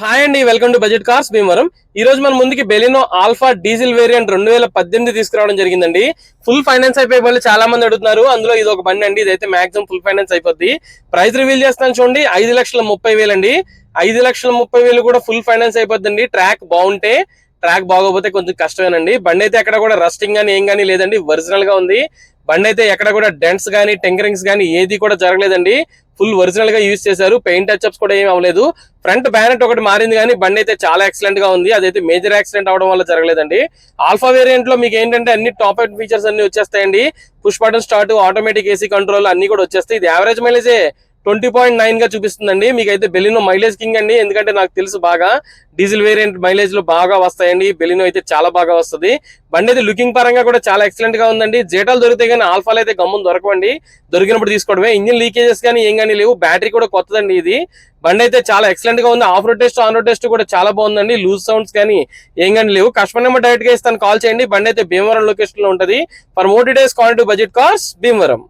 Hi అండి, welcome to budget cars Bhimavaram. ఈ రోజు మన ముందుకి బెలినో ఆల్ఫా డీజిల్ వేరియంట్ 2018 తీసుకురావడం జరిగిందండి. ఫుల్ ఫైనాన్స్ అయిపోయే వాళ్ళు చాలా మంది అడుగుతున్నారు. అందులో ఇది ఒక బండి అండి. ఇదైతే మాక్సిమం ఫుల్ ఫైనాన్స్ అయిపోద్ది. ప్రైస్ రివీల్ చేస్తాను చూడండి. 5,30,000 అండి. 5,30,000 కూడా ఫుల్ ఫైనాన్స్ అయిపోద్దండి. ట్రాక్ బాగుంటే. ట్రాక్ బాగోపోతే కొంచెం కష్టమేనండి. బండి అయితే ఎక్కడ కూడా రస్టింగ్ గానీ ఏం గానీ లేదండి. ఒరిజినల్ గా ఉంది బండి. అయితే ఎక్కడ కూడా డెంట్స్ గానీ టెంకరింగ్స్ గానీ ఏది కూడా జరగలేదండి. ఫుల్ ఒరిజినల్ గా యూజ్ చేశారు. పెయింట్ టచ్అప్స్ కూడా ఏమి అవ్వలేదు. ఫ్రంట్ బ్యానెట్ ఒకటి మారింది కానీ బండి అయితే చాలా ఎక్సలెంట్ గా ఉంది. అదైతే మేజర్ యాక్సిడెంట్ అవడం వల్ల జరగలేదండి. ఆల్ఫా వేరియంట్ లో మీకు ఏంటంటే అన్ని టాప్ ఎండ్ ఫీచర్స్ అన్ని వచ్చేస్తాయండి. Push button start, automatic AC control అన్ని కూడా వచ్చేస్తాయి. ఇది యావరేజ్ మైలేజే 20.9 గా చూపిస్తుందండి. మీకైతే బెలినో మైలేజ్ కింగ్ అండి. ఎందుకంటే నాకు తెలుసు బాగా డీజిల్ వేరియంట్ మైలేజ్ లో బాగా వస్తాయండి. బెలినో అయితే చాలా బాగా వస్తుంది. బండి అయితే లుకింగ్ పరంగా కూడా చాలా ఎక్సలెంట్ గా ఉందండి. జేటాలు దొరికితే కానీ ఆల్ఫాలు అయితే గమ్మును దొరకవండి. దొరికినప్పుడు తీసుకోవడమే. ఇంజిన్ లీకేజెస్ కానీ ఏం కానీ లేవు. బ్యాటరీ కూడా కొత్తదండి. ఇది బండి అయితే చాలా ఎక్సలెంట్ గా ఉంది. Of road test, on road test కూడా చాలా బాగుందండి. లూజ్ సౌండ్స్ కానీ ఏం కానీ లేవు. కస్టమర్ నెంబర్ డైరెక్ట్ గా ఇస్తాను, కాల్ చేయండి. బండి అయితే భీమవరం లొకేషన్ లో ఉంటది. For more details call to budget cars Bhimavaram.